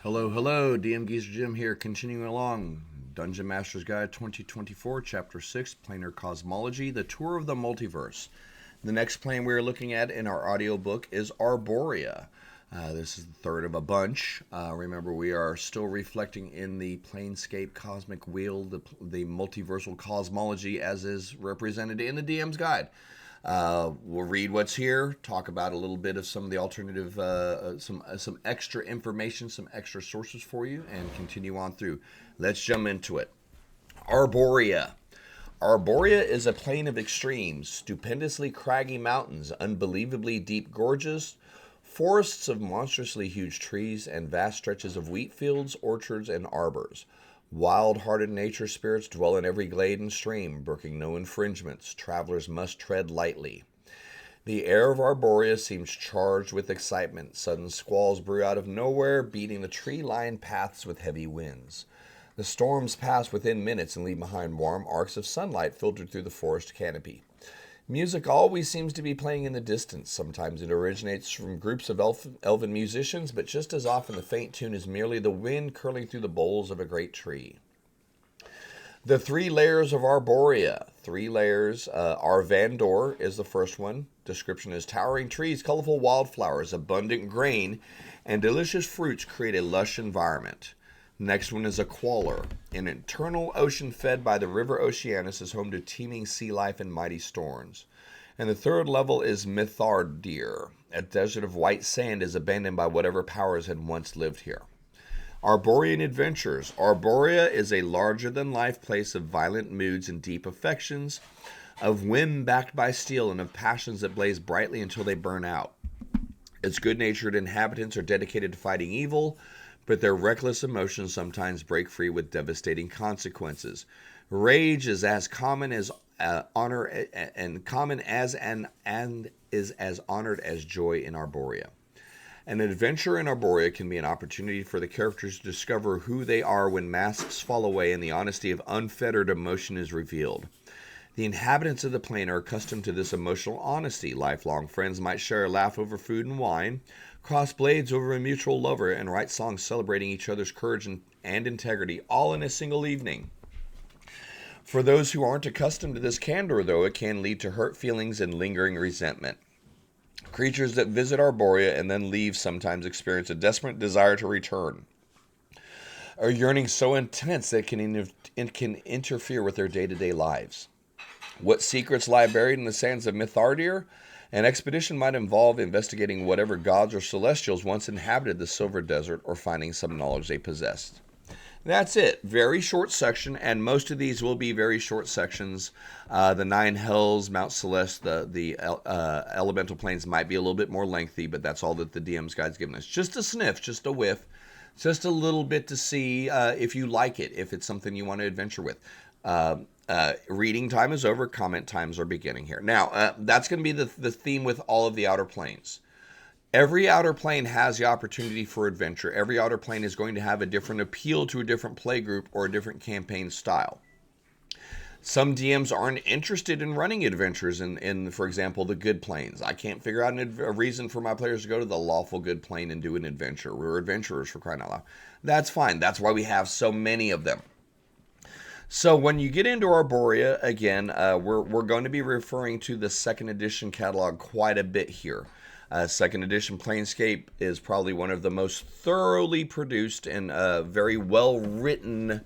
Hello, hello, DMG's Jim here, continuing along. Dungeon Master's Guide 2024, Chapter 6, Planar Cosmology, the Tour of the Multiverse. The next plane we're looking at in our audiobook is Arborea. This is the third of a bunch. Remember, we are still reflecting in the planescape cosmic wheel, the multiversal cosmology as is represented in the DM's Guide. We'll read what's here, talk about a little bit of some of the alternative, some extra information, some extra sources for you, and continue on through. Let's jump into it. Arborea. Arborea is a plane of extremes, stupendously craggy mountains, unbelievably deep gorges, forests of monstrously huge trees, and vast stretches of wheat fields, orchards, and arbors. Wild-hearted nature spirits dwell in every glade and stream, brooking no infringements. Travelers must tread lightly. The air of Arborea seems charged with excitement. Sudden squalls brew out of nowhere, beating the tree-lined paths with heavy winds. The storms pass within minutes and leave behind warm arcs of sunlight filtered through the forest canopy. Music always seems to be playing in the distance. Sometimes it originates from groups of elven musicians, but just as often the faint tune is merely the wind curling through the boles of a great tree. The three layers of Arborea. Three layers. Arvandor is the first one. Description is towering trees, colorful wildflowers, abundant grain, and delicious fruits create a lush environment. Next one is Aqualar. An eternal ocean fed by the river Oceanus is home to teeming sea life and mighty storms. And the third level is Mithardir. A desert of white sand is abandoned by whatever powers had once lived here. Arborean Adventures. Arborea is a larger-than-life place of violent moods and deep affections, of whim backed by steel, and of passions that blaze brightly until they burn out. Its good-natured inhabitants are dedicated to fighting evil, but their reckless emotions sometimes break free with devastating consequences. Rage is as common as honor, and is as honored as joy in Arborea. An adventure in Arborea can be an opportunity for the characters to discover who they are when masks fall away and the honesty of unfettered emotion is revealed. The inhabitants of the plane are accustomed to this emotional honesty. Lifelong friends might share a laugh over food and wine, cross blades over a mutual lover, and write songs celebrating each other's courage and integrity, all in a single evening. For those who aren't accustomed to this candor, though, it can lead to hurt feelings and lingering resentment. Creatures that visit Arborea and then leave sometimes experience a desperate desire to return, a yearning so intense that it can interfere with their day-to-day lives. What secrets lie buried in the sands of Mithardir? An expedition might involve investigating whatever gods or celestials once inhabited the Silver Desert or finding some knowledge they possessed. That's it. Very short section, and most of these will be very short sections. The Nine Hells, Mount Celeste, the elemental planes might be a little bit more lengthy, but that's all that the DM's Guide's given us. Just a sniff, just a whiff, just a little bit to see if you like it, if it's something you want to adventure with. Reading time is over. Comment times are beginning here. Now, that's going to be the theme with all of the outer planes. Every outer plane has the opportunity for adventure. Every outer plane is going to have a different appeal to a different play group or a different campaign style. Some DMs aren't interested in running adventures in, for example, the good planes. I can't figure out a reason for my players to go to the lawful good plane and do an adventure. We're adventurers, for crying out loud. That's fine. That's why we have so many of them. So when you get into Arborea, again, we're going to be referring to the second edition catalog quite a bit here. Second edition Planescape is probably one of the most thoroughly produced and very well-written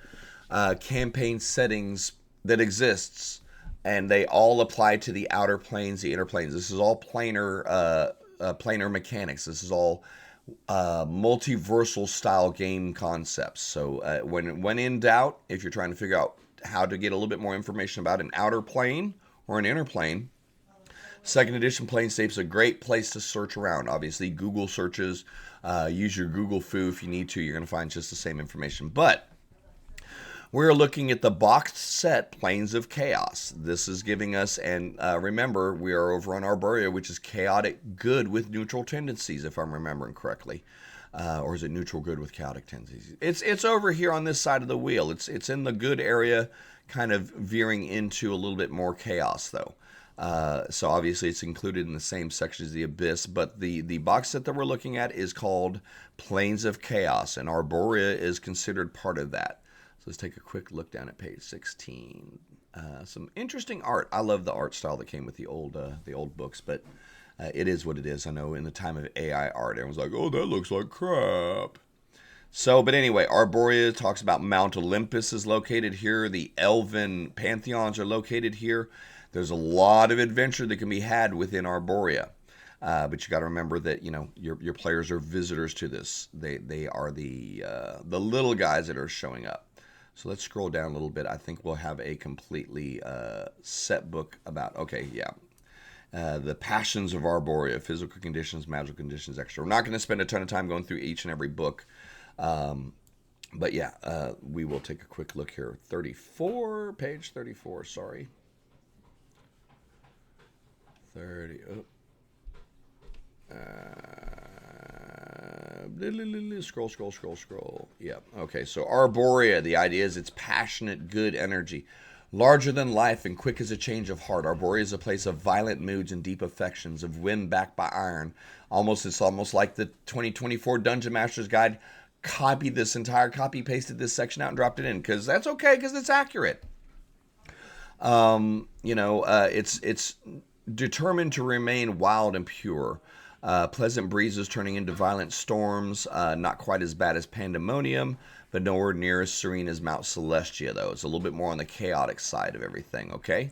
campaign settings that exists, and they all apply to the outer planes, the inner planes. This is all planar mechanics. This is all multiversal style game concepts. So when in doubt, if you're trying to figure out how to get a little bit more information about an outer plane or an inner plane, second edition Planescape is a great place to search around. Obviously, Google searches, use your Google foo if you need to. You're going to find just the same information. But we're looking at the boxed set Planes of Chaos. This is giving us, and remember, we are over on Arborea, which is chaotic good with neutral tendencies, if I'm remembering correctly. Or is it neutral good with chaotic tendencies? It's over here on this side of the wheel. It's in the good area, kind of veering into a little bit more chaos, though. So obviously it's included in the same section as the Abyss, but the box set that we're looking at is called Planes of Chaos, and Arborea is considered part of that. So let's take a quick look down at page 16. Some interesting art. I love the art style that came with the old books, but it is what it is. I know in the time of AI art, everyone's like, oh, that looks like crap. So, but anyway, Arborea talks about Mount Olympus is located here. The Elven pantheons are located here. There's a lot of adventure that can be had within Arborea. But you got to remember that, you know, your players are visitors to this. They are the little guys that are showing up. So let's scroll down a little bit. I think we'll have a completely set book about, okay, yeah. The passions of Arborea, physical conditions, magical conditions, extra. We're not going to spend a ton of time going through each and every book. But yeah, we will take a quick look here. 34, page 34, sorry. 30, scroll. Yep. Okay, so Arborea, the idea is it's passionate, good energy. Larger than life and quick as a change of heart, Arborea is a place of violent moods and deep affections, of wind backed by iron. It's almost like the 2024 Dungeon Master's Guide copied this entire, pasted this section out and dropped it in, because that's okay, because it's accurate. It's determined to remain wild and pure. Pleasant breezes turning into violent storms, not quite as bad as Pandemonium, but nowhere near as serene as Mount Celestia, though. It's a little bit more on the chaotic side of everything, okay?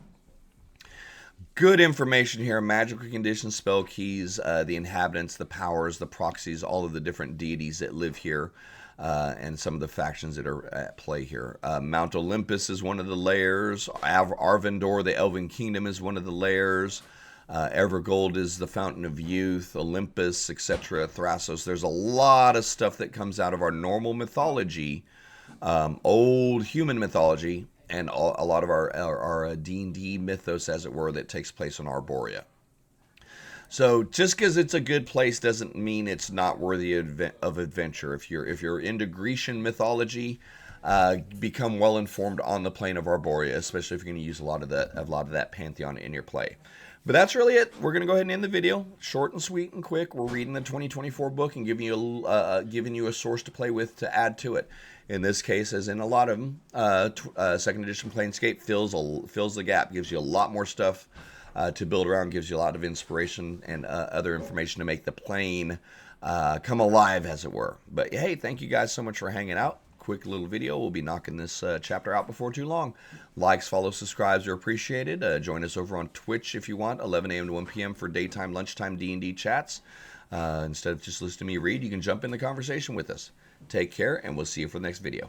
Good information here. Magical conditions, spell keys, the inhabitants, the powers, the proxies, all of the different deities that live here, and some of the factions that are at play here. Mount Olympus is one of the layers. Arvindor, the Elven Kingdom, is one of the layers. Evergold is the Fountain of Youth, Olympus, etc., Thrasos. There's a lot of stuff that comes out of our normal mythology, old human mythology, and a lot of our D&D mythos, as it were, that takes place in Arborea. So just because it's a good place doesn't mean it's not worthy of adventure. If you're into Grecian mythology, become well informed on the plane of Arborea, especially if you're going to use a lot of that pantheon in your play. But that's really it. We're going to go ahead and end the video. Short and sweet and quick. We're reading the 2024 book and giving you a source to play with to add to it. In this case, as in a lot of them, second edition Planescape fills the gap, gives you a lot more stuff to build around, gives you a lot of inspiration and other information to make the plane come alive, as it were. But hey, thank you guys so much for hanging out. Quick little video. We'll be knocking this chapter out before too long. Likes, follows, subscribes are appreciated. Join us over on Twitch if you want, 11 a.m. to 1 p.m. for daytime, lunchtime D&D chats. Instead of just listening to me read, you can jump in the conversation with us. Take care, and we'll see you for the next video.